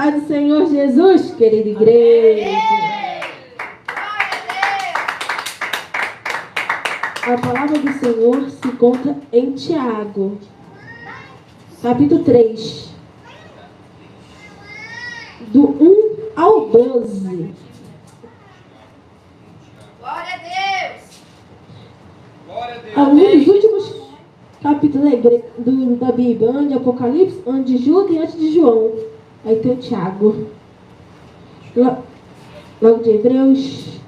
paz do Senhor Jesus, querida igreja. A palavra do Senhor se encontra em Tiago, capítulo 3, do 1 ao 12. Glória a Deus! Glória a Deus. É um dos últimos capítulos da Bíblia, antes de Apocalipse, antes de Judas e antes de João. Aí tem o Tiago. Logo de Hebreus.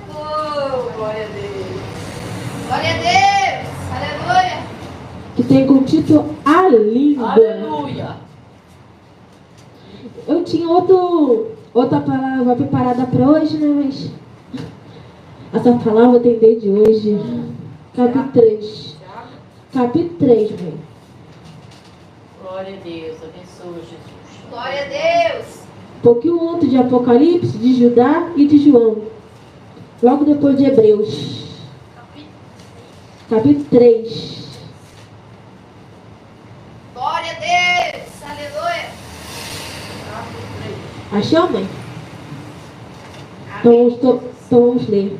Oh, glória a Deus! Glória a Deus! Aleluia! Que tem como título A Língua. Aleluia! Eu tinha outra palavra preparada para hoje, né? Mas essa palavra tem desde hoje. Capítulo 3. Capítulo 3, velho. Glória a Deus, abençoe Jesus. Glória a Deus! Um pouquinho antes de Apocalipse, de Judá e de João. Logo depois de Hebreus. Capítulo 3. Glória a Deus! Aleluia! Achou, mãe? Então vamos ler.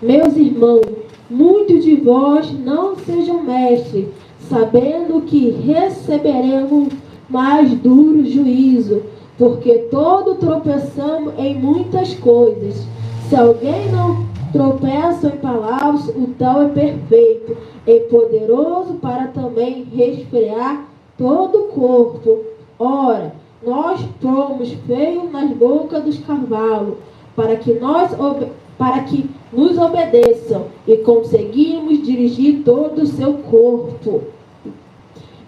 Meus irmãos, muitos de vós não sejam mestres, sabendo que receberemos mais duro juízo, porque todos tropeçamos em muitas coisas. Se alguém não tropeça em palavras, o tal é perfeito e poderoso para também resfriar todo o corpo. Ora, nós fomos feios nas bocas dos cavalos, para que nos obedeçam e conseguimos dirigir todo o seu corpo.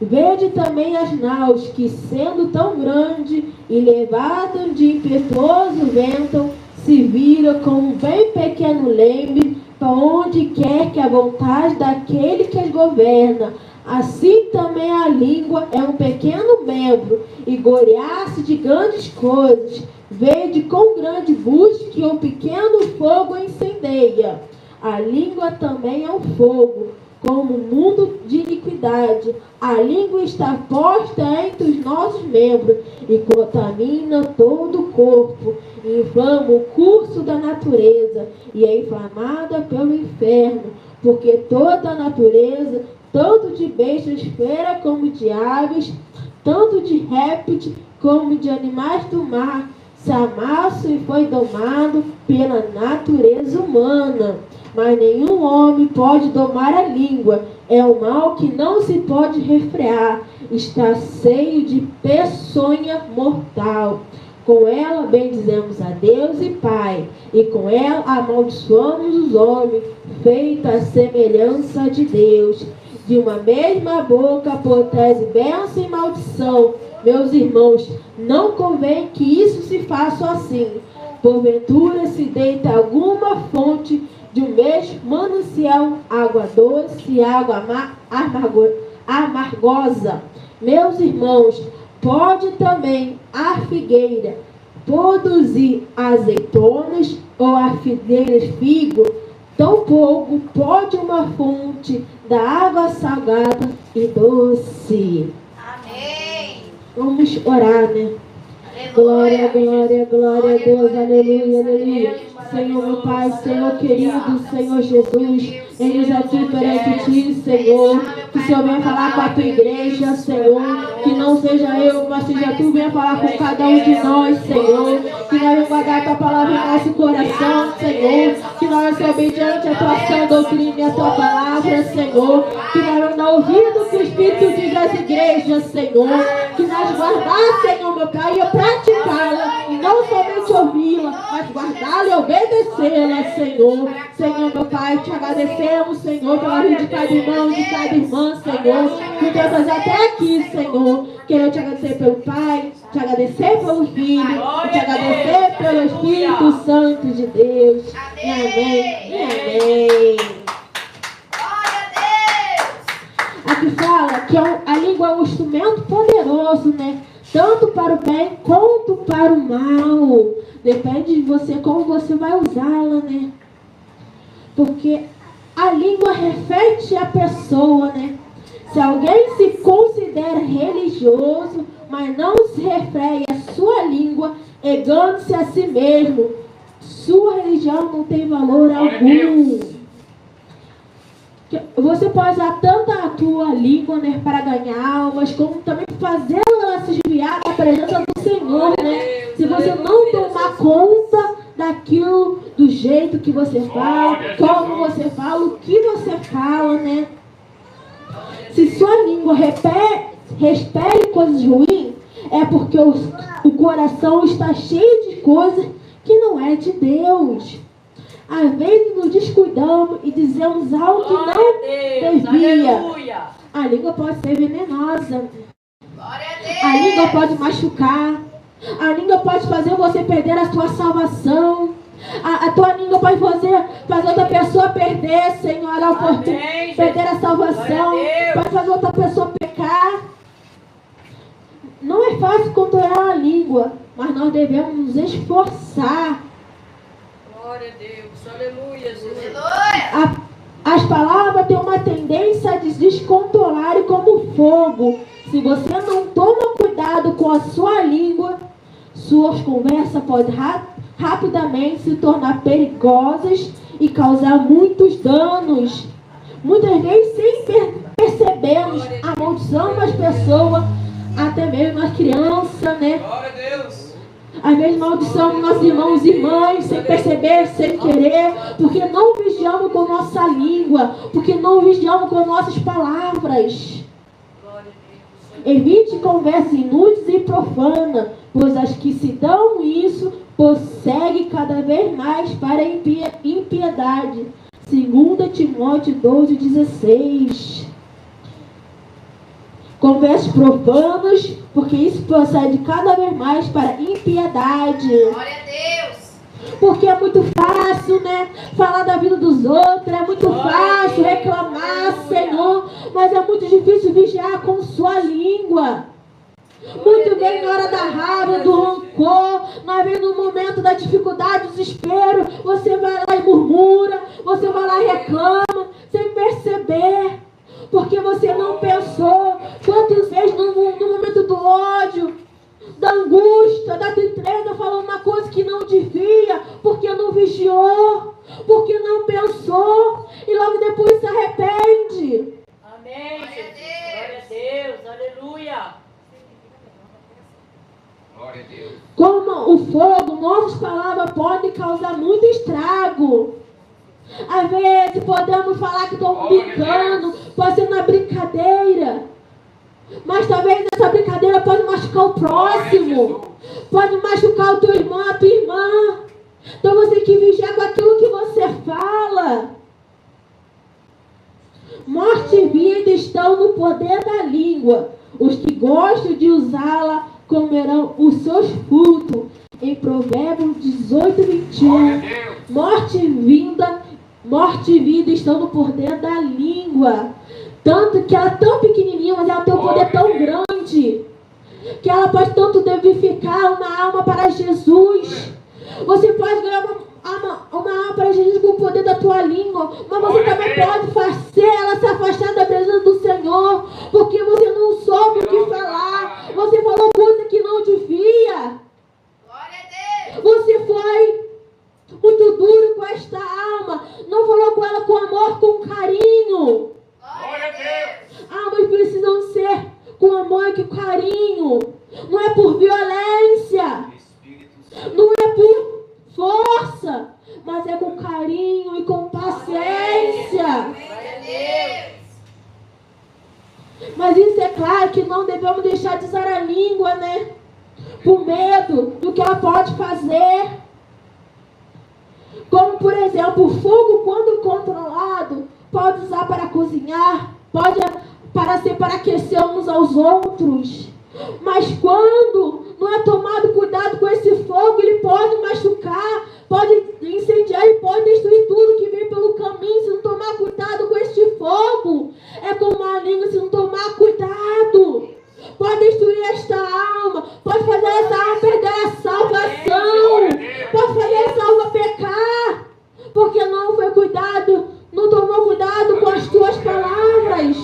Vede também as naus que, sendo tão grande e levadas de impetuoso vento, se viram como um bem pequeno leme para onde quer que a vontade daquele que as governa. Assim também a língua é um pequeno membro e gloriar-se de grandes coisas. Vede com grande busca que um pequeno fogo incendeia. A língua também é um fogo, como um mundo de iniquidade. A língua está posta entre os nossos membros e contamina todo o corpo, inflama o curso da natureza e é inflamada pelo inferno, porque toda a natureza, tanto de bestas feras como de aves, tanto de répteis como de animais do mar, se amassou e foi domado pela natureza humana. Mas nenhum homem pode domar a língua. É um mal que não se pode refrear. Está cheio de peçonha mortal. Com ela bendizemos a Deus e Pai, e com ela amaldiçoamos os homens, feita a semelhança de Deus. De uma mesma boca protege bênção e maldição. Meus irmãos, não convém que isso se faça assim. Porventura se deita alguma fonte de um mesmo manancial, água doce e água amargosa. Meus irmãos, pode também a figueira produzir azeitonas ou a figueira figo? Tampouco pode uma fonte da água salgada e doce. Amém! Vamos orar, né? Glória, glória, glória a Deus, aleluia, aleluia. Senhor, meu Pai, Senhor querido, Senhor Jesus, eis aqui perante Ti, Senhor, que o Senhor venha falar com a Tua igreja, Senhor, que não seja eu, mas seja Tu, venha falar com cada um de nós, Senhor, que nós vamos guardar a Tua palavra em nosso coração, Senhor, que nós vamos ser obedientes à Tua sã doutrina e à Tua palavra, Senhor, que nós vamos dar ouvido que o Espírito diz às igrejas, Senhor, que nós guardar, Senhor, meu Pai, e praticá-la, e não somente ouvi-la, mas guardá-la e obedecê-la, Senhor. Senhor, meu Pai, te agradecemos, Senhor, pela vida de cada irmão, de cada irmã, Senhor, que Deus nos até aqui, Senhor. Quero te agradecer pelo Pai, te agradecer pelo Filho, e te agradecer pelo Espírito Santo de Deus. Amém. E amém. Aqui fala que a língua é um instrumento poderoso, né? Tanto para o bem quanto para o mal. Depende de você como você vai usá-la, né? Porque a língua reflete a pessoa, né? Se alguém se considera religioso, mas não se refere à sua língua, engana-se a si mesmo. Sua religião não tem valor algum. Você pode usar tanto a tua língua, né, para ganhar almas, como também fazer ela se desviar da presença do Senhor, né? Se você não tomar conta daquilo, do jeito que você fala, como você fala, o que você fala, né? Se sua língua repele coisas ruins, é porque o coração está cheio de coisas que não é de Deus. Às vezes nos descuidamos e dizemos algo que não devia. Aleluia. A língua pode ser venenosa. Glória a Deus. A língua pode machucar. A língua pode fazer você perder a sua salvação. A tua língua pode fazer outra pessoa perder, Senhor, a oportunidade, perder a salvação. Pode fazer outra pessoa pecar. Não é fácil controlar a língua, mas nós devemos nos esforçar. Glória a Deus. Aleluia, Jesus. Aleluia. As palavras têm uma tendência a descontrolar como fogo. Se você não toma cuidado com a sua língua, suas conversas podem rapidamente se tornar perigosas e causar muitos danos. Muitas vezes, sem percebermos, amaldiçoamos as pessoas, até mesmo as crianças, né? Glória a Deus. Às vezes maldiçamos nossos irmãos e irmãs, sem perceber, sem querer, porque não vigiamos com nossa língua, porque não vigiamos com nossas palavras. Evite conversas inúteis e profanas, pois as que se dão isso prosseguem cada vez mais para a impiedade. 2 Timóteo 12:16. Conversas profanas, porque isso procede cada vez mais para a impiedade. Glória a Deus. Porque é muito fácil, né? Falar da vida dos outros, é muito fácil reclamar, Senhor, mas é muito difícil vigiar com sua língua. Muito bem na hora da raiva, do rancor, mas vem no momento da dificuldade, do desespero, você vai lá e murmura, você vai lá e reclama, sem perceber, porque você não pensou. Quantas vezes no momento do ódio, da angústia, da tristeza, falou uma coisa que não devia, porque não vigiou, porque não pensou, e logo depois se arrepende. Amém, Jesus. Glória a Deus. Aleluia. Glória a Deus. Como o fogo, nossas palavras podem causar muito estrago. Às vezes podemos falar que estamos brincando, pode ser na brincadeira. Mas talvez essa brincadeira pode machucar o próximo. Pode machucar o teu irmão, a tua irmã. Então você tem que vigiar com aquilo que você fala. Morte e vida estão no poder da língua. Os que gostam de usá-la comerão os seus frutos. Em Provérbios 18:21. Morte e vida estão no poder da língua. Tanto que ela é tão pequenininha, mas ela tem um poder tão grande, que ela pode tanto vivificar uma alma para Jesus. Você pode ganhar uma alma para Jesus com o poder da tua língua, mas você também pode fazer ela se afastar da presença do Senhor, porque você não soube o que falar, você falou coisa que não devia. Glória a Deus. Você foi muito duro com esta alma, não falou com ela com amor, com carinho. Glória a Deus. Almas precisam ser com amor e com carinho. Não é por violência, não é por força, mas é com carinho e com paciência. Glória a Deus. Mas isso é claro que não devemos deixar de usar a língua, né? Por medo do que ela pode fazer. Como, por exemplo, o fogo, quando controlado, pode usar para cozinhar, pode para aquecer uns aos outros. Mas quando não é tomado cuidado com esse fogo, ele pode machucar, pode incendiar e pode destruir tudo que vem pelo caminho. Se não tomar cuidado com este fogo, é como a língua, se não tomar cuidado, pode destruir esta alma, pode fazer essa alma perder a salvação, pode fazer essa alma pecar, porque não foi cuidado, não tomou cuidado com as tuas palavras.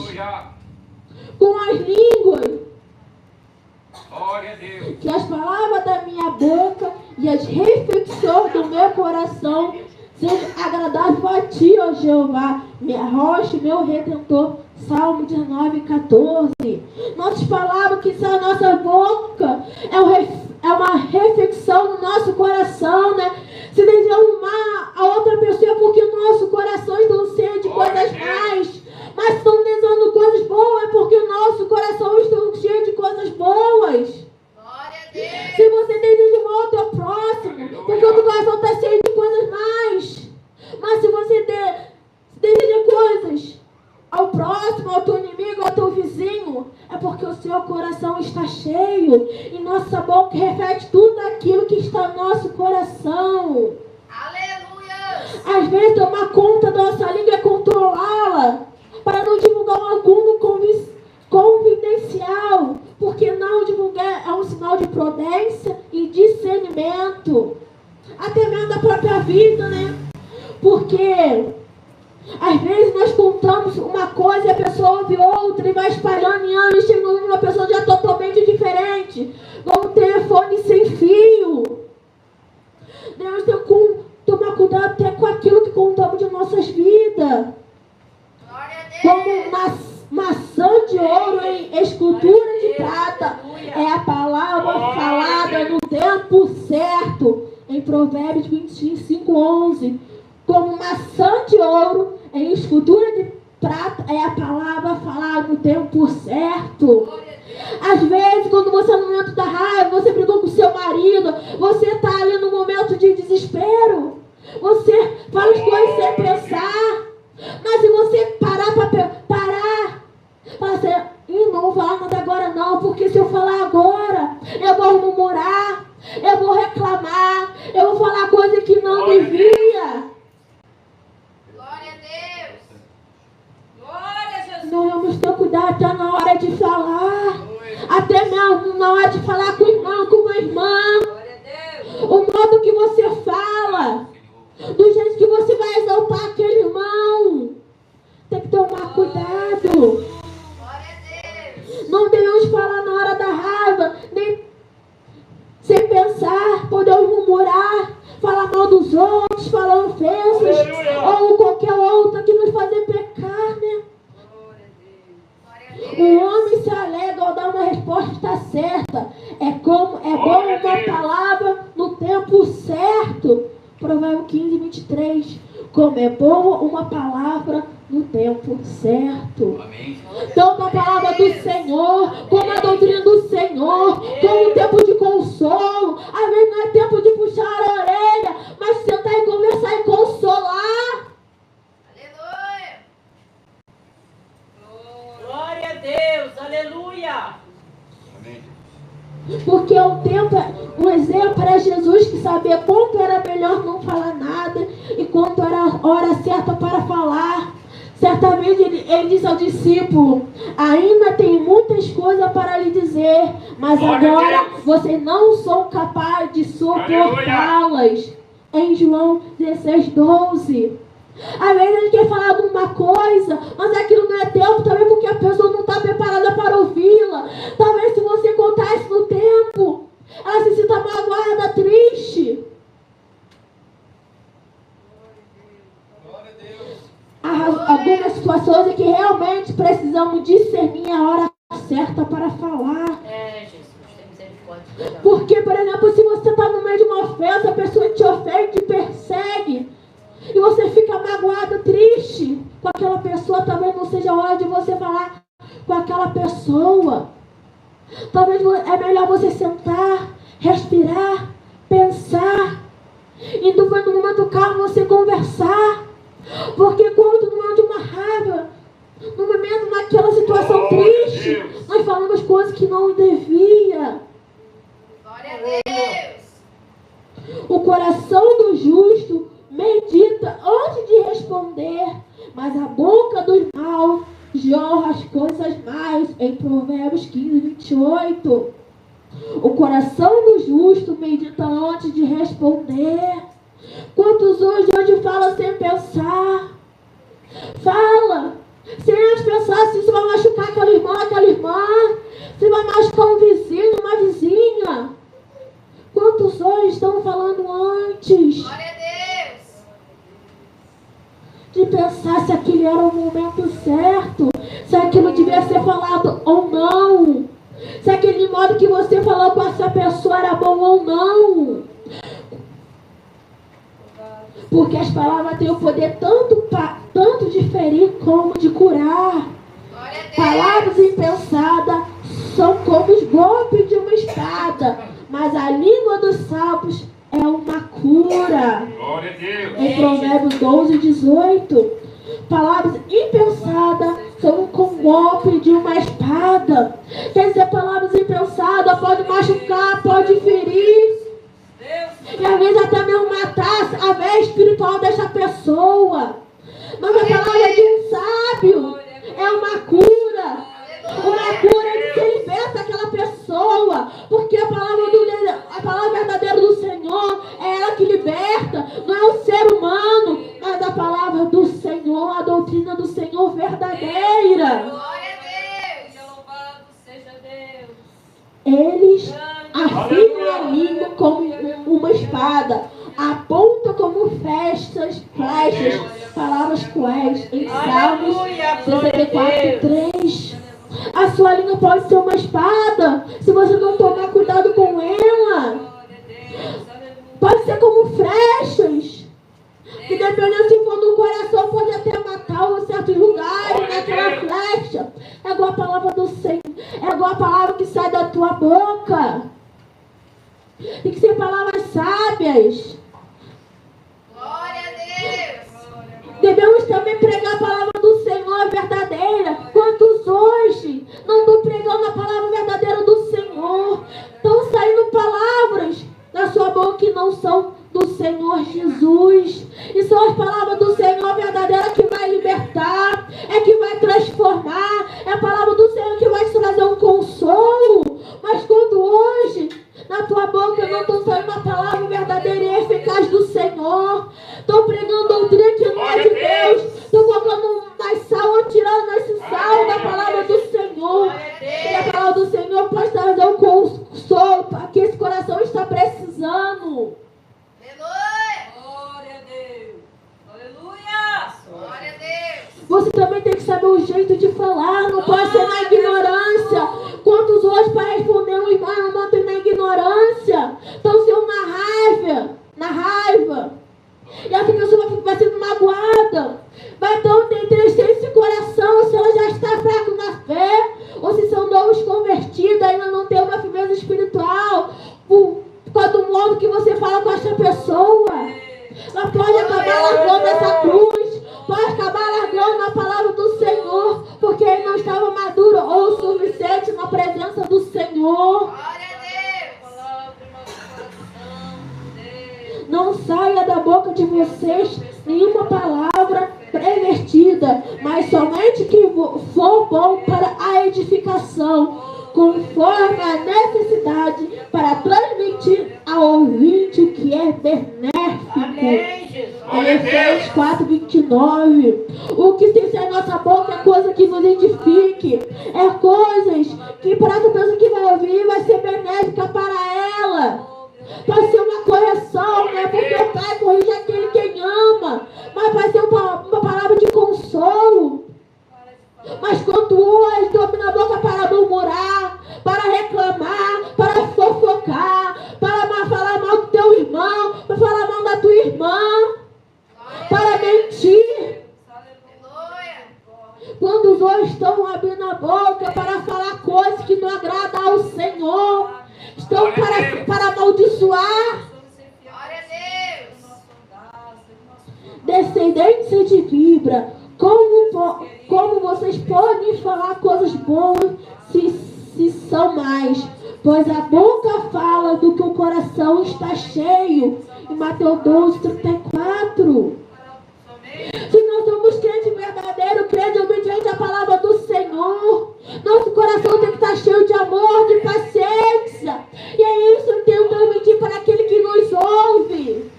Que as palavras da minha boca e as reflexões do meu coração sejam agradáveis a ti, ó Jeová, minha rocha, meu redentor. Salmo 19:14. Nossas palavras que saem da nossa boca é uma reflexão no nosso coração, né? Se desejamos mal a outra pessoa é porque o nosso coração está cheio de coisas mais. Mas se estão desejando coisas boas é porque o nosso coração está cheio de coisas boas. Se você deseja mal ao teu próximo, porque o teu coração está cheio de coisas mais. Mas se você deseja coisas ao próximo, ao teu inimigo, ao teu vizinho, é porque o seu coração está cheio. E nossa boca reflete tudo aquilo que está no nosso coração. Aleluia! Às vezes tomar conta da nossa língua é controlá-la, para não divulgar um agudo confidencial, porque não divulgar é um sinal de prudência e discernimento, até mesmo da própria vida, né? Porque às vezes nós contamos uma coisa e a pessoa ouve outra e vai espalhando em anos, chegando uma pessoa já totalmente diferente, como um telefone sem fio. Devemos tomar cuidado até com aquilo que contamos de nossas vidas. Como maçã de ouro em escultura de prata é a palavra falada no tempo certo. Em Provérbios 25:11. Como maçã de ouro em escultura de prata é a palavra falada no tempo certo. Às vezes, quando você no momento da raiva, você brigou com seu marido, você está ali no momento de desespero, você fala as coisas sem pensar. Mas se você parar, assim, não vou falar nada agora não, porque se eu falar agora, eu vou murmurar, eu vou reclamar, eu vou falar coisa que não devia. Glória a Deus! Glória a Jesus! Nós vamos ter cuidado até na hora de falar, até mesmo na hora de falar com o irmão, com uma irmã. Glória a Deus! O modo que você fala, do jeito que você vai exaltar aquele irmão, tem que tomar cuidado. Glória a Deus! Não devemos falar na hora da raiva, nem sem pensar, podemos murmurar, falar mal dos outros, falar ofensas, ou qualquer outra que nos fazer pecar, né? Glória a Deus! O homem se alegra ao dar uma resposta certa. É bom uma palavra no tempo certo. Provérbio 15:23. Como é boa uma palavra no tempo certo. Amém. Tanto a palavra do Senhor, como a doutrina do Senhor, como o tempo de consolo. Às vezes não é tempo de puxar a orelha, mas sentar e conversar e consolar. Aleluia! Glória a Deus! Aleluia! Amém. Porque o tempo, um exemplo era Jesus, que sabia quanto era melhor não falar nada e quanto era a hora certa para falar. Certa vez ele disse ao discípulo: ainda tem muitas coisas para lhe dizer, mas agora vocês não são capazes de suportá-las. Em João 16:12. Às vezes ele quer falar alguma coisa, mas aquilo não é tempo, talvez porque a pessoa não está preparada para ouvi-la. Talvez se você contar isso no tempo, ela se sinta magoada, triste. Glória a Deus. Há algumas situações em que realmente precisamos discernir a hora certa para falar. Jesus, tem misericórdia. Porque, por exemplo, se você está no meio de uma ofensa, a pessoa te ofende, te persegue, e você fica magoado, triste com aquela pessoa, talvez não seja a hora de você falar com aquela pessoa. Talvez é melhor você sentar, respirar, pensar, e no momento calmo você conversar. Porque quando no momento de uma raiva, no momento naquela situação triste, nós falamos coisas que não devia. Glória a Deus! O coração do justo medita antes de responder, mas a boca dos maus jorra as coisas mais. Em Provérbios 15:28. O coração do justo medita antes de responder. Quantos hoje falam sem pensar? Fala sem antes pensar se isso vai machucar aquela irmã, se vai machucar um vizinho, uma vizinha. antes Glória a Deus. de pensar se aquele era o momento certo, se aquilo devia ser falado ou não, se aquele modo que você falou com essa pessoa era bom ou não. Porque as palavras têm o poder tanto de ferir como de curar. Glória a Deus. Palavras impensadas são como os golpes de uma espada, mas a língua dos sábios é uma cura. Glória a Deus. Em Provérbios 12, 18. Palavras impensadas são como golpe de uma espada. Quer dizer, palavras impensadas pode machucar, pode ferir. E às vezes até mesmo matar a veia espiritual dessa pessoa. Mas a palavra de um sábio é uma cura. Uma cura de que liberta aquela pessoa. Porque a palavra verdadeira do Senhor é ela que liberta. Não é o ser humano, mas a palavra do Senhor, a doutrina do Senhor verdadeira. Glória a Deus. Louvado seja Deus. Eles afiam a língua como uma espada, apontam como flechas, palavras cruéis. Em Salmos 64:3. A sua língua pode ser uma espada, se você não tomar cuidado com ela. Pode ser como flechas, que dependendo se for do coração, pode até matar em certos lugares, naquela flecha. É igual a palavra do Senhor, é igual a palavra que sai da tua boca. Tem que ser palavras sábias. Glória a Deus. Devemos também pregar a palavra do Senhor verdadeira. Quantos hoje não estão pregando a palavra verdadeira do Senhor? Estão saindo palavras da sua boca que não são do Senhor Jesus. E são as palavras do Senhor verdadeira que vai libertar, é que vai transformar. É a palavra do Senhor que vai te trazer um consolo. Mas quando hoje na tua boca não estão saindo a palavra verdadeira e eficaz do Senhor, estão pregando doutrina que não é de Deus, estão colocando mais sal, tirando esse sal da palavra do Senhor. E a palavra do Senhor pode trazer um consolo que esse coração está precisando. Aleluia. Glória a Deus. Aleluia. Glória a Deus. Você também tem que saber o jeito de falar, não pode ser na ignorância. Quantos hoje para responder um irmão não tem na ignorância? Estão sendo na raiva. E essa pessoa vai sendo magoada. Vai então entristecer esse coração se ela já está fraca na fé, ou se são novos convertidos, ainda não tem uma firmeza espiritual, por causa do modo que você fala com essa pessoa. Ela pode acabar largando essa cruz, pode acabar largando a palavra do Senhor, porque ele não estava maduro ou o suficiente na presença do Senhor. Glória a Deus. Palavra em nosso coração. Deus. Não saia da boca de vocês nenhuma palavra pervertida, mas somente que for bom para a edificação, conforme a necessidade, para transmitir ao ouvinte o que é benéfico. Amém, Jesus. Em Efésios 4:29. O que tem sair da nossa boca é coisa que nos edifique, é coisas que para essa pessoa que vai ouvir vai ser benéfica para ela. Pode ser uma correção, né? Porque o pai corrige aquele quem ama, mas vai ser uma palavra de consolo. Mas quando hoje domina a boca para murmurar, para reclamar, para fofocar, para falar mal do teu irmão, para falar mal da tua irmã, para mentir. Aleluia. Quando os hoje estão abrindo a boca para falar coisas que não agradam ao Senhor, estão para amaldiçoar. Glória a Deus. Descendentes de vibra, como vocês podem falar coisas boas se são mais? Pois a boca fala do que o coração está cheio. Em Mateus 12:34. Se nós somos crentes verdadeiros, crentes obedientes à palavra do Senhor, nosso coração tem que estar cheio de amor, de paciência. E é isso que eu tenho que transmitir para aquele que nos ouve.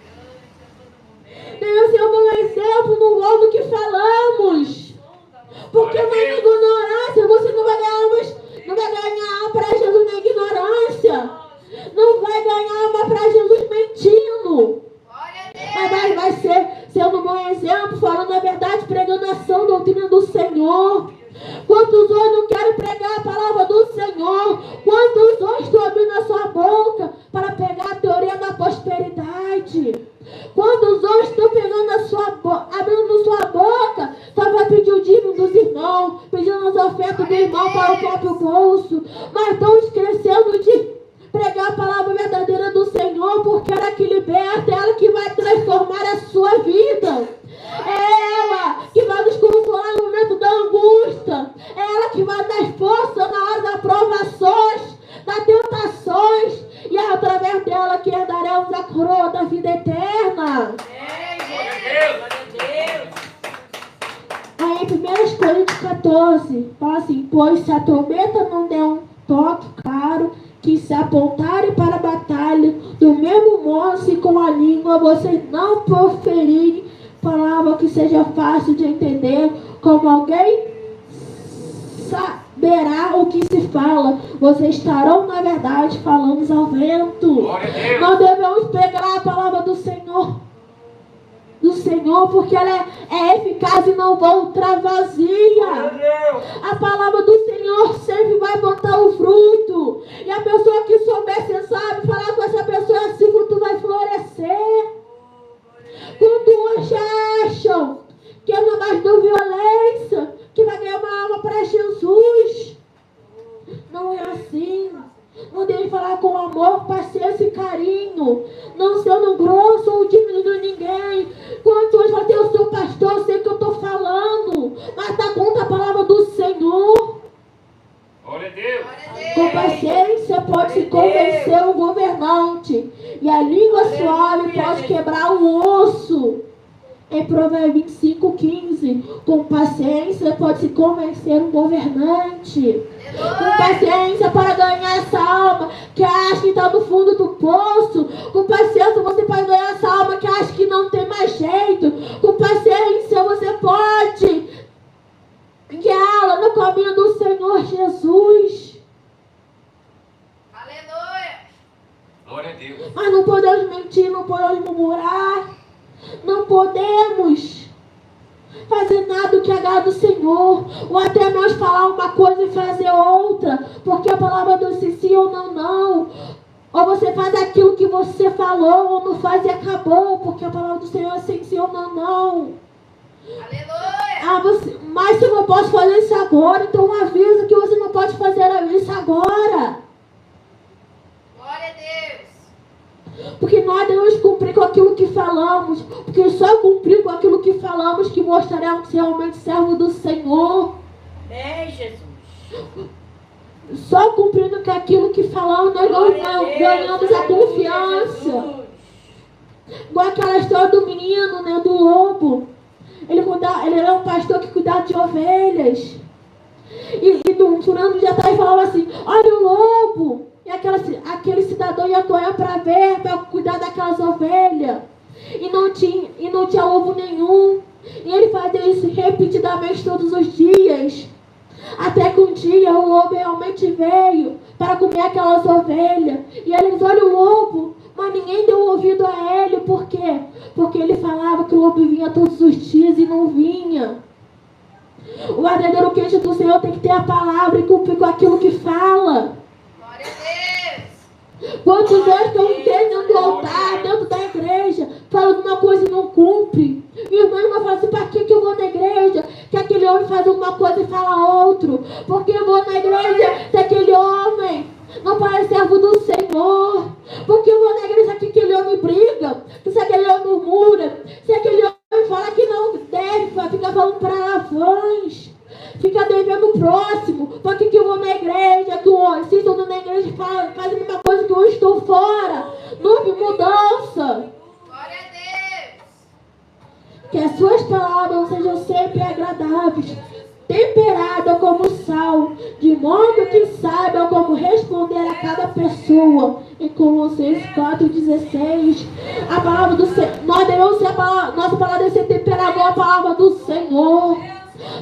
Devemos ser um bom exemplo no modo que falamos. Porque na ignorância você não vai ganhar alma para Jesus na ignorância. Não vai ganhar alma para Jesus mentindo. Glória através dela que herdaremos a coroa da vida eterna. Aí em 1 Coríntios 14, fala assim: pois se a trombeta não der um toque claro, que se apontarem para a batalha, do mesmo modo se com a língua vocês não proferirem palavra que seja fácil de entender, como alguém saberá o que se fala, vocês estarão na verdade falando ao vento. Nós devemos pegar a palavra do Senhor, porque ela é eficaz e não volta vazia. A palavra do Senhor sempre vai botar o fruto. E a pessoa que souber, você sabe, falar com essa pessoa, esse fruto vai florescer. Quando hoje acham que é na base da violência que vai ganhar uma alma para Jesus, não é assim. Não deve falar com amor, paciência e carinho, não sendo grosso ou diminuindo ninguém. Quando hoje vai ter o seu pastor, eu sei o que eu estou falando, mas dá conta a palavra do Senhor. Glória a Deus. Com paciência pode se convencer o governante, e a língua suave pode quebrar o osso. Em Provérbios 25:15, com paciência pode se convencer um governante. Com paciência para ganhar essa alma que acha que está no fundo do poço. Com paciência você pode ganhar essa alma que acha que não tem mais jeito. Com paciência você pode guiá-la no caminho do Senhor Jesus. Aleluia. Glória a Deus. Mas não podemos mentir, não podemos murmurar. Não podemos fazer nada que agrada o Senhor, ou até nós falar uma coisa e fazer outra, porque a palavra do sim ou não. Ou você faz aquilo que você falou, ou não faz e acabou, porque a palavra do Senhor é sim ou não. Aleluia. Mas se eu não posso fazer isso agora, então avisa que você não pode fazer isso agora. Glória a Deus. Porque nós devemos cumprir com aquilo que falamos. Porque só cumprir com aquilo que falamos que mostraremos realmente servo do Senhor. Jesus. Só cumprindo com aquilo que falamos, nós ganhamos a confiança. Igual aquela história do menino, né, do lobo. Ele era um pastor que cuidava de ovelhas. E do fulano de atrás falava assim: olha o lobo. E aquele cidadão ia correr para ver, para cuidar daquelas ovelhas. E não tinha lobo nenhum. E ele fazia isso repetidamente todos os dias. Até que um dia o lobo realmente veio para comer aquelas ovelhas. E eles olham o lobo, mas ninguém deu ouvido a ele. Por quê? Porque ele falava que o lobo vinha todos os dias e não vinha. O verdadeiro crente do Senhor tem que ter a palavra e cumprir com aquilo que fala. Quantos hoje estão dentro do altar, dentro da igreja, falando uma coisa e não cumpre? E o irmão fala assim: para que eu vou na igreja? Que aquele homem faz uma coisa e fala outro. Porque eu vou na igreja se aquele homem não parece servo do Senhor? Porque eu vou na igreja que aquele homem briga, se aquele homem murmura, se aquele homem fala que não deve, fica falando palavrões, fica devendo o próximo. Por que eu vou na igreja? Que se estou na igreja faz a mesma coisa que eu estou fora. Não houve mudança. Glória a Deus. Que as suas palavras sejam sempre agradáveis, temperadas como sal, de modo que saibam como responder a cada pessoa. Em Colossenses 4:16, a palavra do Senhor, nós devemos ser nossa palavra deve ser temperada com a palavra do Senhor.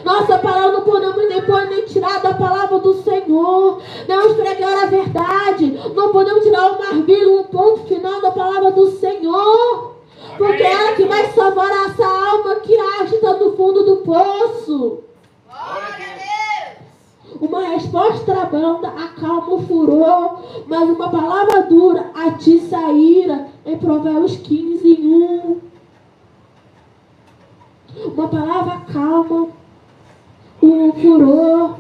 Nossa palavra não podemos nem pôr nem tirar da palavra do Senhor. Devemos pregar a verdade. Não podemos tirar uma vírgula, um ponto final da palavra do Senhor. Porque é ela que vai salvar essa alma que agita no fundo do poço. Glória a Deus. Uma resposta branda acalma o furor, mas uma palavra dura atiça a ira. Em Provérbios 15:1. Uma palavra calma o furor.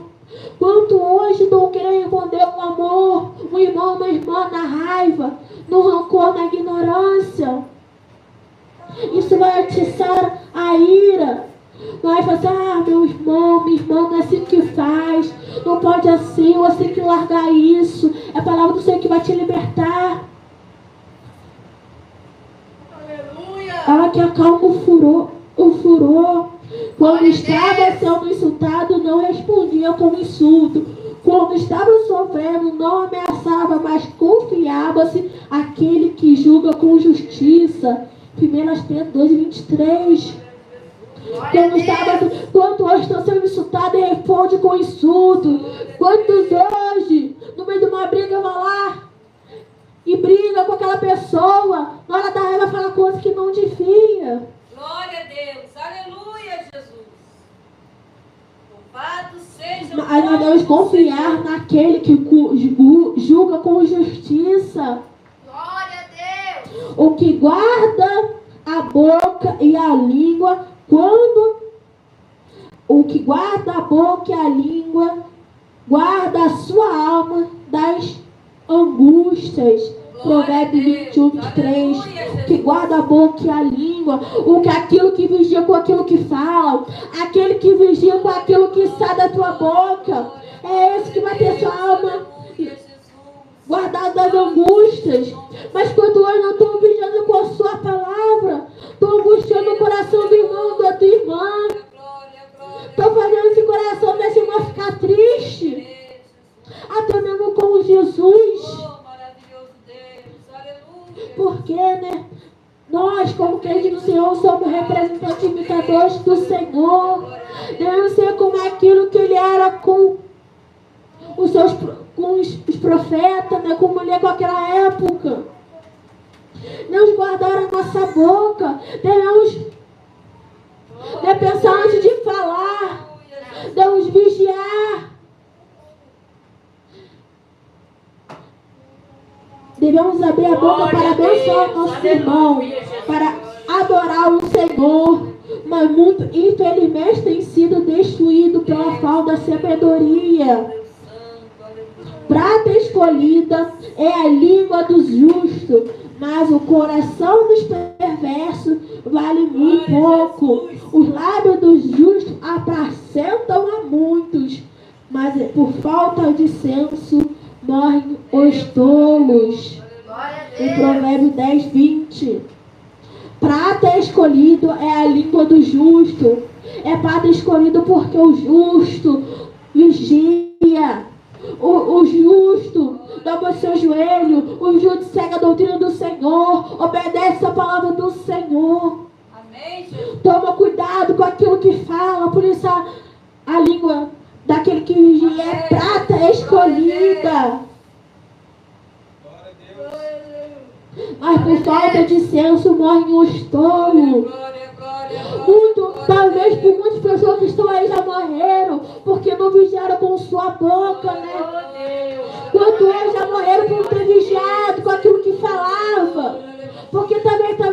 Quanto hoje não querer responder o amor, um irmão, uma irmã na raiva, no rancor, na ignorância. Isso vai atiçar a ira. Vai fazer: meu irmão, minha irmã, não é assim que faz. Não pode assim, você tem que largar isso. É a palavra do Senhor que vai te libertar. que acalma o furor. Quando estava sendo insultado, não respondia com insulto. Quando estava sofrendo, não ameaçava, mas confiava-se àquele que julga com justiça. 1 Pedro 2:23. Quando hoje estão sendo insultados, ele responde com insulto. Quantos hoje, no meio de uma briga, vão lá e briga com aquela pessoa, na hora da raiva fala coisa que não devia. Glória a Deus, aleluia, Jesus. Louvado seja o Mas nós devemos confiar naquele que julga com justiça. Glória a Deus. O que guarda a boca e a língua, o que guarda a boca e a língua, guarda a sua alma das angústias. Provérbios 21:23. O que guarda a boca e a língua, aquilo que vigia com aquilo que fala, aquele que vigia com aquilo que sai da tua boca, é esse que vai ter sua alma guardada das angústias. Mas quando hoje não estou vigiando com a sua palavra, estou angustiando o coração do irmão, da tua irmã, estou fazendo esse coração desse irmão ficar triste, até mesmo com Jesus. Porque, né? Nós, como crentes do Senhor, somos representantes imitadores do Senhor. Devemos ser como aquilo que ele era com os profetas, né? Como ele é com aquela época. Devemos guardar a nossa boca. Devemos pensar antes de falar. Devemos vigiar. Devemos abrir a boca para abençoar o nosso irmão, para adorar o Senhor. Mas muito, infelizmente, tem sido destruído pela falta da sabedoria. Prata escolhida é a língua dos justos, mas o coração dos perversos vale muito pouco. Os lábios dos justos apacentam a muitos, mas por falta de senso morrem os tolos. Em Provérbios 10:20. Prata escolhido é a língua do justo. É prata escolhido porque o justo vigia. O justo dobra o seu joelho. O justo segue a doutrina do Senhor. Obedece a palavra do Senhor. Amém. Toma cuidado com aquilo que fala. Por isso a língua daquele que vigia é prata escolhida. Mas por falta de senso morrem os tolos. Talvez por muitas pessoas que estão aí já morreram porque não vigiaram com sua boca, né? Quantos já morreram por não ter vigiado com aquilo que falava? Porque também estava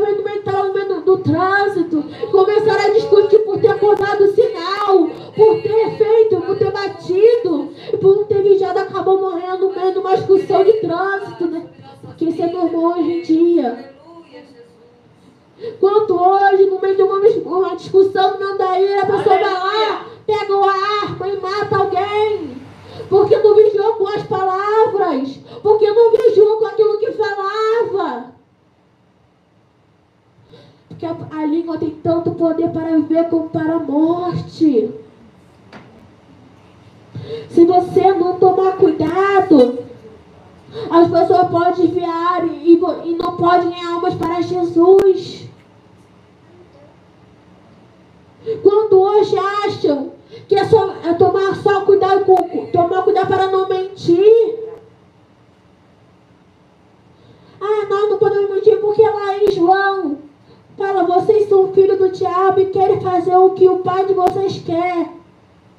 no meio do trânsito, começaram a discutir por ter acordado o sinal, por ter batido, e por não ter vigiado, acabou morrendo no meio de uma discussão de trânsito, né? Porque isso é normal hoje em dia. Quanto hoje, no meio de uma discussão, não dá ira, a pessoa vai lá, pega uma arma e mata alguém. Porque não vigiou com as palavras, porque não vigiou com aquilo que falava. Porque a língua tem tanto poder para viver como para a morte. Se você não tomar cuidado, as pessoas podem desviar e não podem ganhar almas para Jesus. Quando hoje acham que é só tomar cuidado para não mentir. Nós não podemos mentir porque lá em João fala: vocês são filhos do diabo e querem fazer o que o pai de vocês quer.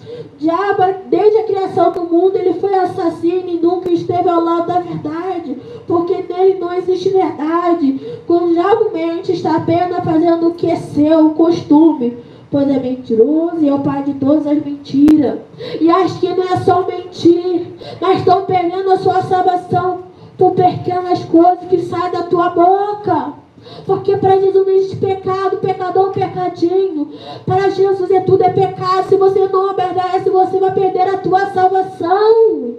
O diabo, desde a criação do mundo, ele foi assassino e nunca esteve ao lado da verdade, porque nele não existe verdade. Quando o diabo mente, está apenas fazendo o que é seu costume, pois é mentiroso e é o pai de todas as mentiras. E acho que não é só mentir, mas estão perdendo a sua salvação por pequenas coisas que saem da tua boca. Porque para Jesus não existe pecado, pecador, pecadinho. Para Jesus tudo é pecado. Se você não obedece, você vai perder a tua salvação.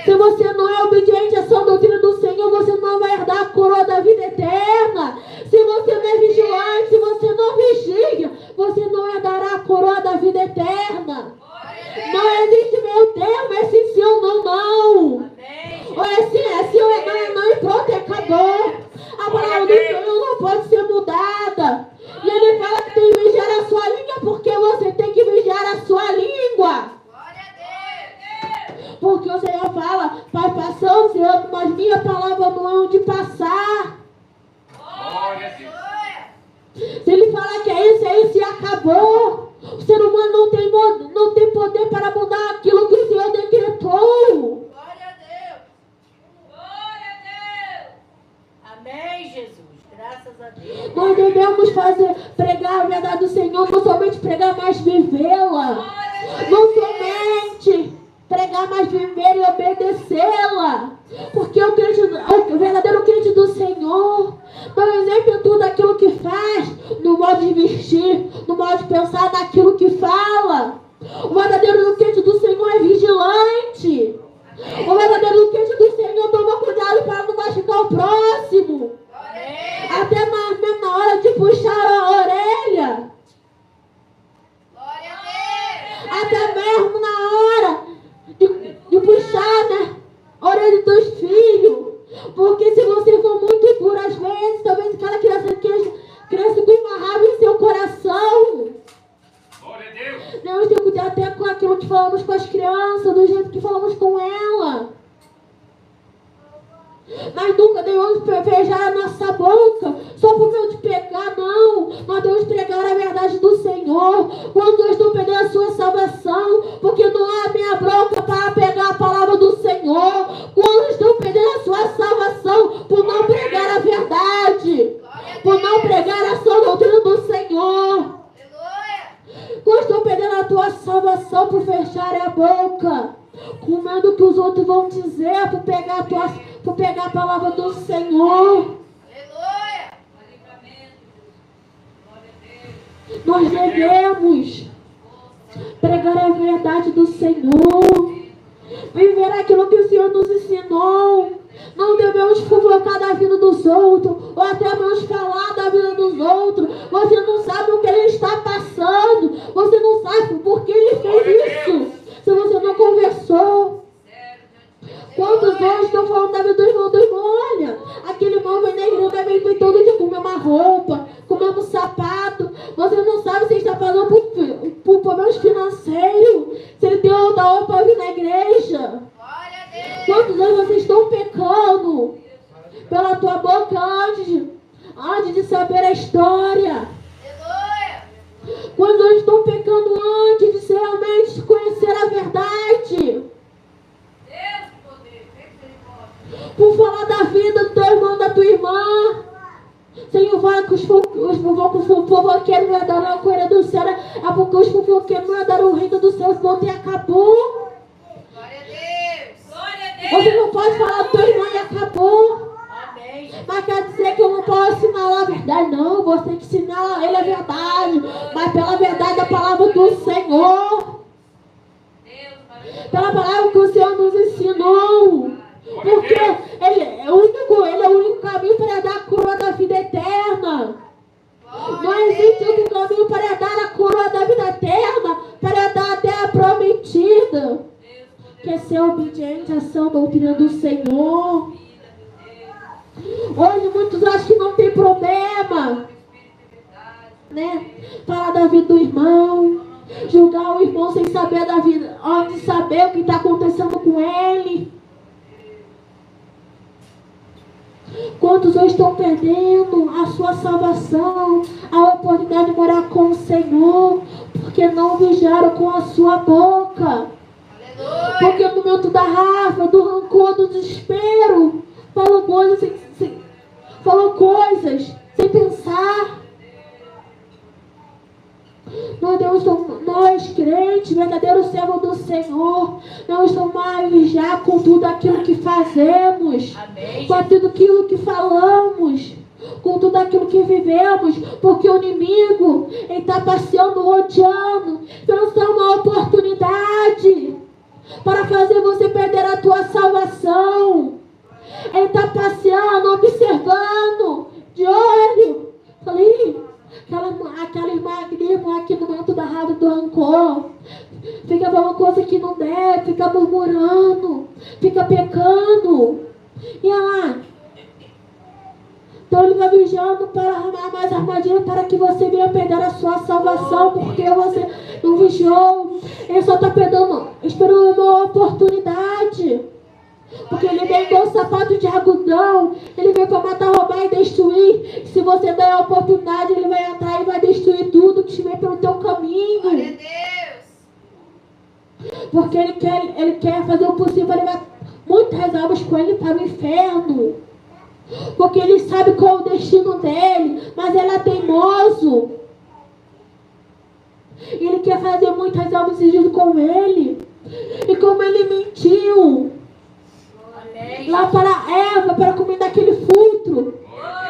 Se você não é obediente à sã doutrina do Senhor, você não vai herdar a coroa da vida eterna. Se você não é vigilante falando, mas minha palavra não é onde passar. Glória a Deus. Se ele falar que é isso e acabou. O ser humano não tem poder para mudar aquilo que o Senhor decretou. Glória a Deus. Glória a Deus. Amém, Jesus. Graças a Deus. Nós devemos pregar a verdade do Senhor, não somente pregar, mas vivê-la. Não somente pregar, mas viver e obedecê-la. Porque o verdadeiro crente do Senhor dá um exemplo em tudo aquilo que faz, no modo de vestir, no modo de pensar, naquilo que fala. O verdadeiro crente do Senhor é vigilante. O verdadeiro crente do Senhor toma cuidado para não machucar o próximo. Até mesmo na hora de puxar a orelha. Glória a Deus. Até mesmo na hora de puxar, né, a orelha dos filhos. Porque se você for muito duro, às vezes, talvez aquela criança cresça com uma raiva em seu coração. Glória a Deus. Devemos ter cuidado até com aquilo que falamos com as crianças, do jeito que falamos com ela. Mas nunca devemos fechar a nossa boca só por medo de pecar, não. Nós devemos pregar a verdade do Senhor. Quando eu estou perdendo a sua salvação, porque não abre a boca para pegar a palavra do Senhor. Quando eu estou perdendo a sua salvação, por não pregar a verdade, por não pregar a sua doutrina do Senhor. Aleluia. Quando eu estou perdendo a tua salvação por fechar a boca, com medo que os outros vão dizer, por pegar a palavra do Senhor. Aleluia. Nós devemos pregar a verdade do Senhor, viver aquilo que o Senhor nos ensinou. Não devemos fofocar da vida dos outros, ou até mesmo falar da vida dos outros. Você não sabe o que ele está passando, você não sabe por que ele fez isso, se você não conversou. Quantos hoje estão falando da vida do irmão? Olha, aquele irmão vem na igreja, vem todo dia comer uma roupa, comer um sapato. Você não sabe se ele está passando por problemas financeiros, se ele tem outra roupa para vir na igreja. Glória a Deus. Quantos anos vocês estão pecando pela tua boca antes de saber a história? Aleluia. Quantos anos estão pecando antes de realmente conhecer a verdade? Por falar da vida do teu irmão, da tua irmã. Senhor, fala que os fofoqueiros não darão a coisa do céu. É porque os fofoqueiros não darão o reino do céu. Ponto e acabou. Glória a Deus. Glória a Deus. Você não pode falar do teu irmão e acabou. Amém. Mas quer dizer que eu não posso ensinar a verdade. Não, você tem que ensinar a ele a verdade. Mas pela verdade da palavra do Senhor. Pela palavra que o Senhor nos ensinou. Porque ele é o único caminho para dar a coroa da vida eterna. Não existe outro caminho para dar a coroa da vida eterna, para dar a terra prometida. Que é ser obediente à sã doutrina do Senhor. Hoje muitos acham que não tem problema, né? Falar da vida do irmão, julgar o irmão sem saber da vida, antes de saber o que está acontecendo com ele. Quantos hoje estão perdendo a sua salvação, a oportunidade de morar com o Senhor, porque não vigiaram com a sua boca. Aleluia. Porque no momento da raiva, do rancor, do desespero, falou coisas sem pensar. Nós crentes, verdadeiros servos do Senhor, não estamos mais vigiar com tudo aquilo que fazemos. Amém. Com tudo aquilo que falamos, com tudo aquilo que vivemos, porque o inimigo está passeando, rodeando, pensando uma oportunidade para fazer você perder a tua salvação. Ele está passeando, observando, de olho. Falei, aquela irmã aqui no momento da raiva, do rancor, fica falando coisa que não deve, fica murmurando, fica pecando. E ela, então ele vai vigiando para armar mais armadilha para que você venha perder a sua salvação, porque você não vigiou. Ele só está esperando uma oportunidade Porque ele vem com o sapato de algodão. Ele vem para matar, roubar e destruir. Se você der a oportunidade, ele vai entrar e vai destruir tudo que estiver pelo teu caminho. Glória a Deus. Porque ele quer fazer o possível para levar muitas almas com ele para o inferno. Porque ele sabe qual é o destino dele. Mas ele é teimoso. Ele quer fazer muitas almas junto com ele. E como ele mentiu lá para Eva, para comer daquele fruto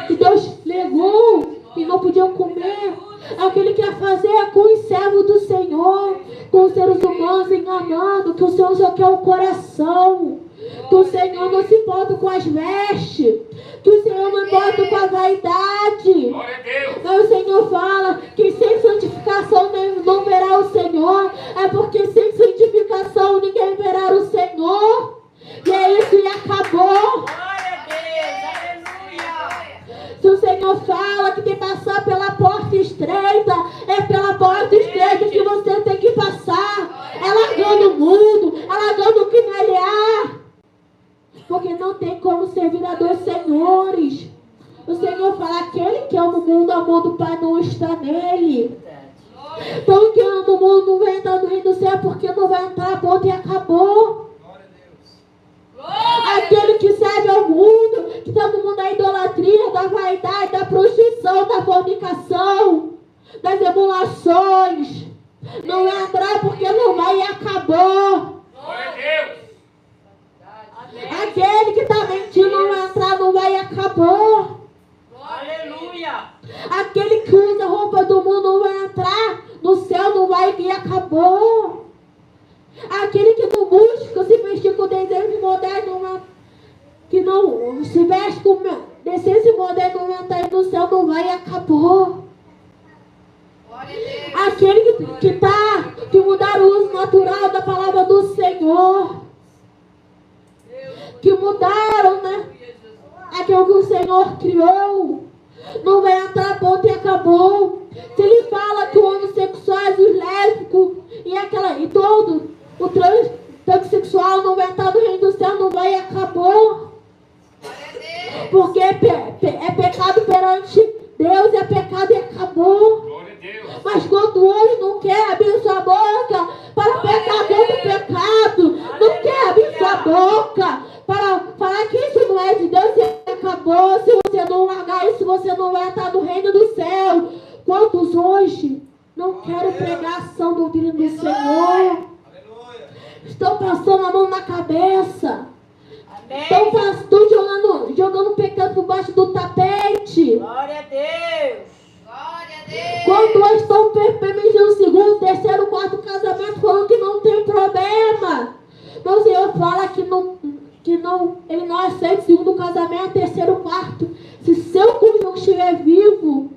que Deus legou e não podiam comer, é o que ele quer fazer com os servos do Senhor, com os seres humanos enganando, que o Senhor só quer o coração, que o Senhor não se importa com as vestes, que o Senhor não importa com a vaidade. Mas o Senhor fala que sem santificação não verá o Senhor, é porque sem santificação ninguém verá o Senhor. E é isso, e acabou. Glória a Deus, aleluia. Se o Senhor fala que tem que passar pela porta estreita, é pela porta estreita que você tem que passar. É largando o mundo, é largando o que nele há. Porque não tem como servir a dois senhores. O Senhor fala, aquele que ama o mundo, o amor do Pai não está nele. Então quem ama o mundo não vai entrar no reino do céu, porque não vai entrar, ponto e acabou. Aquele que serve ao mundo, que está no mundo da idolatria, da vaidade, da prostituição, da fornicação, das emulações, não vai entrar porque não vai e acabou. Glória a Deus. Aquele que está mentindo não vai entrar, não vai e acabou. Aleluia. Aquele que usa a roupa do mundo não vai entrar, no céu não vai e acabou. Aquele que não busca se vestir com desejo moderno, que não se veste com decência moderna, não vai entrar no céu, não vai e acabou. Glória a Deus. Aquele que mudar o uso natural da palavra do Senhor, que mudaram, né? Aquilo que o Senhor criou, não vai entrar, ponto e acabou. Se ele fala que os homossexuais, os lésbicos e todo o transexual não vai entrar no reino do céu, não vai e acabou. Porque é pecado perante Deus, é pecado e acabou. Mas quando o homem não quer abrir sua boca para pecar contra o pecado, não quer abrir sua boca para falar que isso não é de Deus, e acabou. Se você não largar isso, você não vai entrar no reino do céu. Quantos hoje não querem pregação do doutrina do Senhor? Estão passando a mão na cabeça. Estão jogando pecado por baixo do tapete. Glória a Deus. Glória a Deus. Quando estão permitindo o segundo, terceiro, quarto casamento, falando que não tem problema. Mas o Senhor fala que ele não aceita segundo casamento, terceiro, quarto. Se seu cônjuge estiver vivo,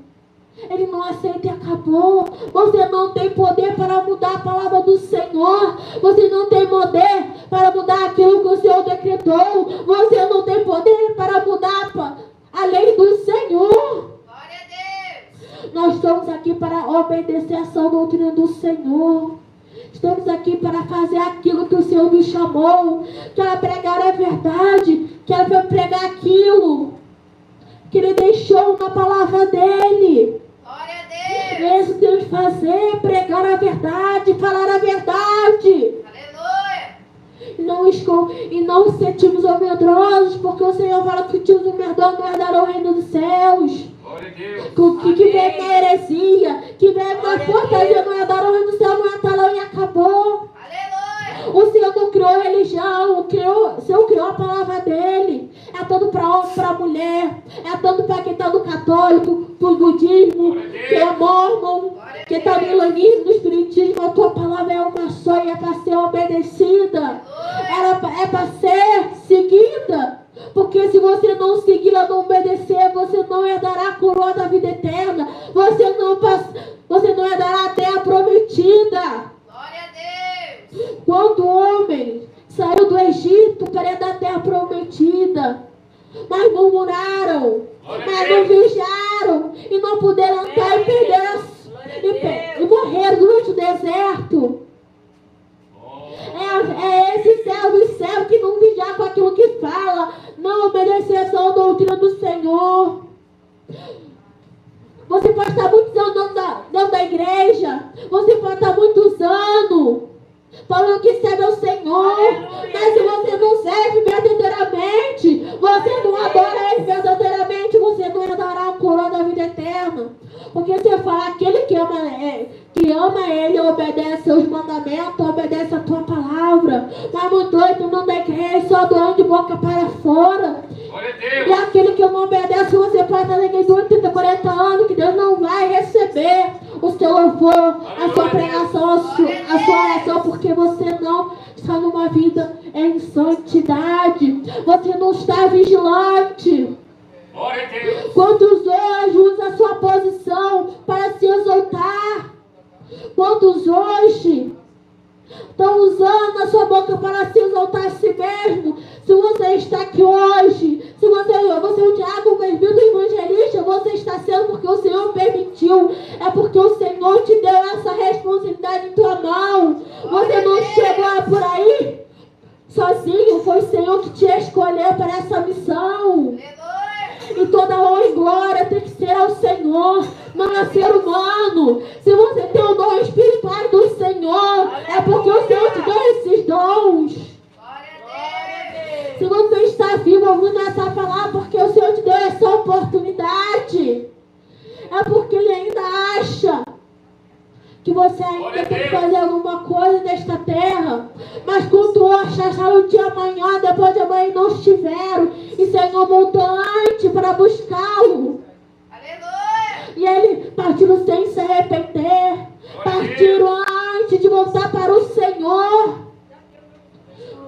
ele não aceita e acabou. Você não tem poder para mudar a palavra do Senhor. Você não tem poder para mudar aquilo que o Senhor decretou. Você não tem poder para mudar a lei do Senhor. Glória a Deus. Nós estamos aqui para obedecer a sã doutrina do Senhor. Estamos aqui para fazer aquilo que o Senhor nos chamou. Para pregar a verdade. Para pregar aquilo que Ele deixou na palavra dele. Glória a Deus. É isso que temos que fazer, pregar a verdade, falar a verdade. Aleluia. E não ser tímidos ou medrosos, porque o Senhor fala que tímidos ou medrosos não herdarão o reino dos céus. Glória a Deus. Que vem na heresia, que vem na fantasia, não herdarão o reino dos céus, não entrarão e acabou. Aleluia. O Senhor não criou religião, o Senhor criou a palavra dele. É tanto para homem, para mulher. É tanto para quem está no católico, no budismo, que é mormon, que está no islamismo, no espiritismo. A tua palavra é uma só e é para ser obedecida. É para ser seguida. Porque se você não seguir, não obedecer, você não herdará a coroa da vida eterna. Você não herdará a terra prometida. Quando o homem saiu do Egito para ir da terra prometida, mas murmuraram, mas não vigiaram e não puderam entrar e perderam e morreram durante o deserto. É esse servo que não vigiar com aquilo que fala, não obedecer só a doutrina do Senhor. Você pode estar muitos anos dentro da igreja, você pode estar muitos anos falando que serve ao Senhor, mas se você não serve verdadeiramente, você não adora Ele verdadeiramente, você não herdará a coroa da vida eterna. Porque você fala, aquele que ama Ele, obedece seus mandamentos, obedece a tua palavra. Mas muito doido não da igreja, só doando de boca para fora. E aquele que não obedece, você pode estar na igreja 30, 40 anos, que Deus não vai receber o seu louvor, a sua pregação, a sua oração, porque você não está numa vida em santidade. Você não está vigilante. Quantos hoje usam a sua posição para se exaltar? Quantos hoje estão usando a sua boca para se exaltar a si mesmo? Se você está aqui hoje, se você é o diácono, bem-vindo evangelista, você está sendo porque o Senhor permitiu. É porque o Senhor te deu essa responsabilidade em tua mão. Você não chegou por aí sozinho, foi o Senhor que te escolheu para essa missão. E toda honra e glória tem que ser ao Senhor, não é ser humano. Se você tem o dom espiritual do Senhor, é porque o Senhor te deu esses dons. Se você está vivo ouvindo essa palavra, porque o Senhor te deu essa oportunidade, é porque Ele ainda acha que você ainda tem que fazer alguma coisa nesta terra. Mas quando achar o dia amanhã, depois de amanhã não estiveram, e o Senhor voltou antes para buscá-lo. Aleluia! E ele partiram sem se arrepender, partiram antes de voltar para o Senhor.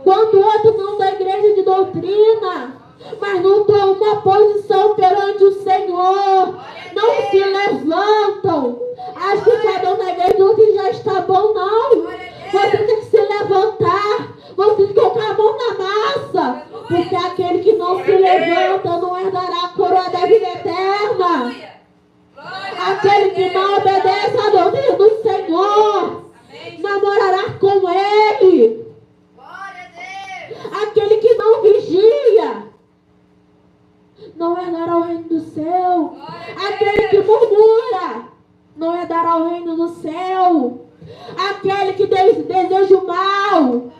Quando outros não da igreja de doutrina, mas não tomam uma posição perante o Senhor, não se levantam. Acho que cada um na igreja não que já está bom, não. Você tem que se levantar, você tem que colocar a mão na massa, porque aquele que não se levanta não herdará a coroa da vida eterna. Aquele que não obedece à doutrina do Senhor não morará com Ele. Aquele que não vigia não herdará o reino do céu. Aquele que murmura não herdará o reino do céu. Aquele que deseja o mal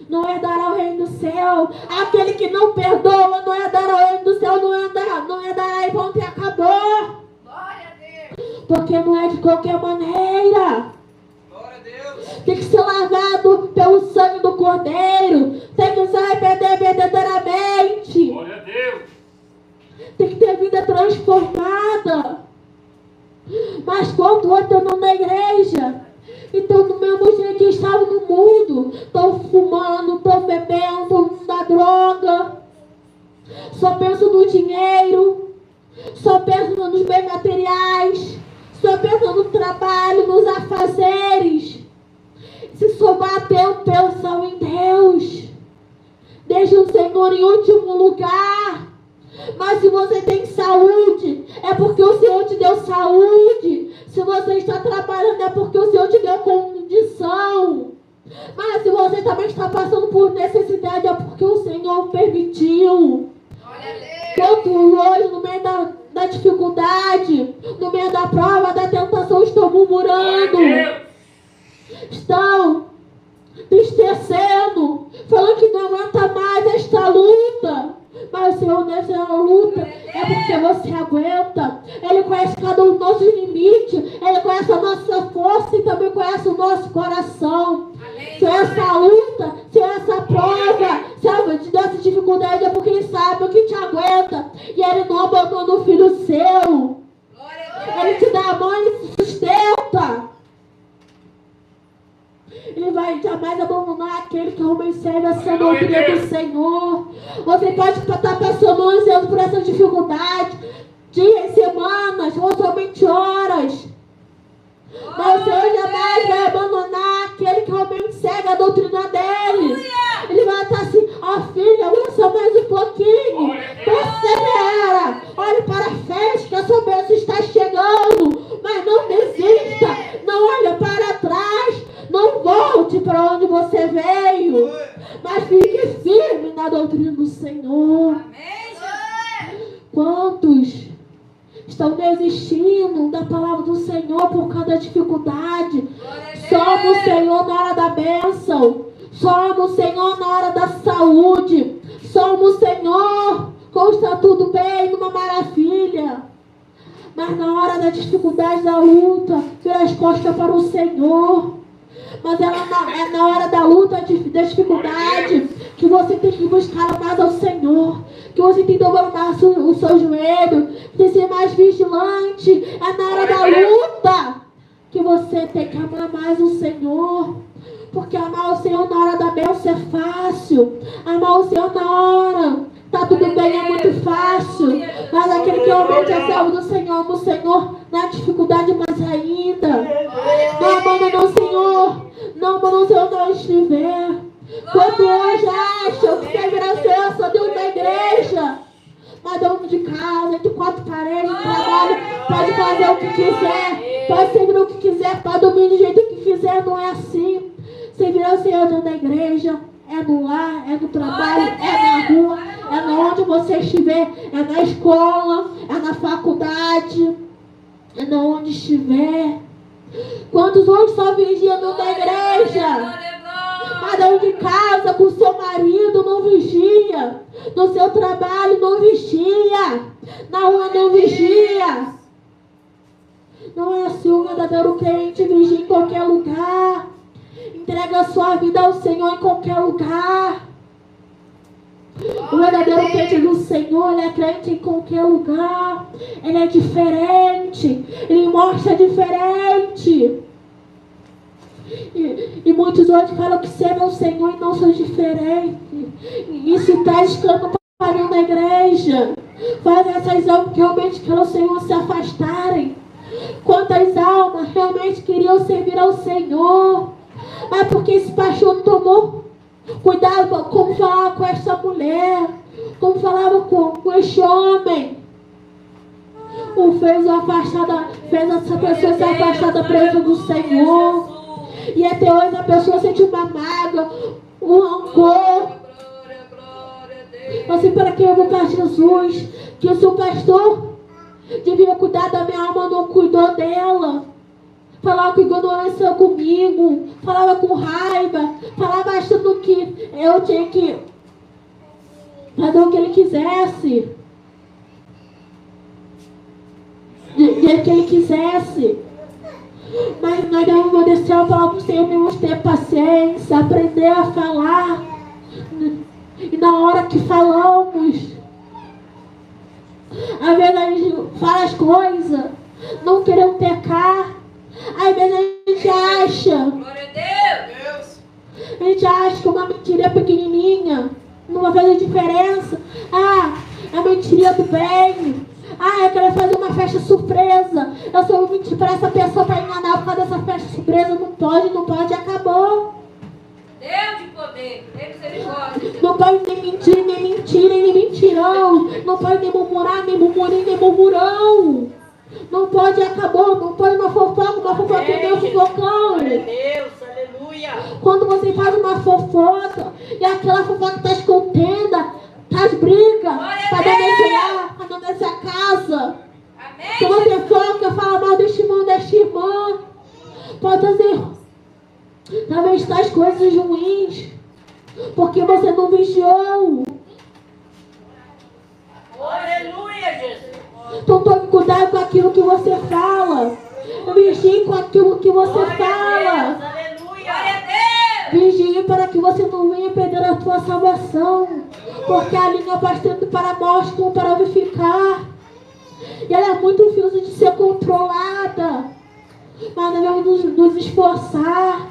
não herdará o reino do céu. Aquele que não perdoa não herdará o reino do céu. Não herdará e pronto, e acabou. Porque não é de qualquer maneira. Tem que ser lavado pelo sangue do Cordeiro. Tem que se arrepender verdadeiramente. Glória a Deus. Tem que ter vida transformada. Mas quando outros estão na igreja, então do mesmo jeito que estavam no mundo, estão fumando, estão bebendo, estão na droga, só pensam no dinheiro, só pensam nos bens materiais, só pensam no trabalho, nos afazeres. Se souber ter pensão em Deus, deixa o Senhor em último lugar. Mas se você tem saúde, é porque o Senhor te deu saúde. Se você está trabalhando, é porque o Senhor te deu condição. Mas se você também está passando por necessidade, é porque o Senhor permitiu. Quanto hoje, no meio da dificuldade, no meio da prova, da tentação, estão murmurando, estão tristecendo, falando que não aguenta mais esta luta. Mas o Senhor nessa luta é porque você aguenta. Ele conhece cada um dos nossos limites. Ele conhece a nossa força e também conhece o nosso coração. Se essa luta, se essa prova, se essa dificuldade, é porque Ele sabe o que te aguenta. E Ele não abandona o filho seu. Ele te dá a mão e te sustenta. Ele vai jamais abandonar aquele que realmente serve a sua doutrina do Senhor. Você pode estar passando anos por essa dificuldade, dias, semanas, ou somente horas. Mas o Senhor jamais vai abandonar aquele que realmente segue a doutrina dele. Ele vai estar assim, filha, olha só mais um pouquinho. Persevera. Olhe para a festa, que a sua bênção está chegando. Mas não desista. Não olhe para trás. Não volte para onde Senhor. Amém, Jesus. Quantos estão desistindo da palavra do Senhor por causa da dificuldade? Soma o Senhor na hora da bênção. Soma o Senhor na hora da saúde. Soma o Senhor quando está tudo bem, numa maravilha. Mas na hora da dificuldade, da luta, vira as costas para o Senhor. Mas é na hora da luta, da dificuldade, que você tem que buscar mais ao Senhor. Que você tem que dobrar mais o seu joelho. Tem que ser mais vigilante. É na hora da luta que você tem que amar mais o Senhor. Porque amar o Senhor na hora da bênção é fácil. Amar o Senhor na hora tá tudo bem, é muito fácil. Mas aquele que realmente é servo do Senhor, ama o Senhor na dificuldade mais ainda. Não abandona o Senhor. Não abandona o Senhor não estiver. Quando hoje acham que servirá o Senhor só Deus da igreja. Mas dono de casa, de quatro paredes, de trabalho, pode fazer o que quiser. Pode servir o que quiser, pode dormir do jeito que quiser. Não é assim. Servirá o Senhor dentro da igreja. É no lar, é no trabalho, é na rua, é na onde você estiver, é na escola, é na faculdade, é na onde estiver. Quantos hoje só vigiam dentro da igreja? Mas dentro de casa, com o seu marido, não vigia. No seu trabalho, não vigia. Na rua, não vigia. Não é assim o verdadeiro crente, vigia em qualquer lugar. Entrega a sua vida ao Senhor em qualquer lugar. O verdadeiro crente do Senhor, ele é crente em qualquer lugar. Ele é diferente. Ele mostra diferente. E muitos hoje falam que servem ao Senhor e não são diferentes. E isso está escando para dentro da igreja. Faz essas almas que realmente querem o Senhor se afastarem. Quantas almas realmente queriam servir ao Senhor. Mas porque esse pastor não tomou cuidado como falava com essa mulher, como falava com esse homem, fez essa pessoa se afastar da presença do Senhor. E até hoje a pessoa sente uma mágoa, um rancor. Mas para que eu vou para Jesus? Que o seu pastor devia cuidar da minha alma, não cuidou dela. Falava com ignorância comigo, falava com raiva, falava achando que eu tinha que fazer o que ele quisesse. De que ele quisesse. Mas nós devemos obedecer a palavra do Senhor, devemos ter paciência, aprender a falar. E na hora que falamos, às vezes a gente fala as coisas, não queremos pecar. Às vezes a gente acha, a gente acha que uma mentirinha pequenininha não vai fazer diferença. É mentirinha do bem. Eu quero fazer uma festa surpresa. Eu só vou mentir para essa pessoa para enganar por causa dessa festa surpresa. Não pode, acabou. Deus de poder, Deus misericórdia. Não pode nem mentir, nem mentira, nem mentirão. Não pode nem murmurar, nem murmurinho, nem murmurão. Não pode, acabou. Não pode uma fofoca é um fofocão. Deus, aleluia. Quando você faz uma fofoca e aquela fofoca está escondendo, tá as brigas, para descer a casa. Amém. Se você foca, fala mal deste irmão, desta irmã, pode trazer talvez tais coisas ruins, porque você não vigiou. Aleluia, Jesus. Então tome cuidado com aquilo que você fala. Vigie com aquilo que você fala. Deus, aleluia. Glória a Deus. Vigie para que você não venha perder a tua salvação. Porque a língua vai tanto para a morte como para vivificar. E ela é muito difícil de ser controlada. Mas devemos nos esforçar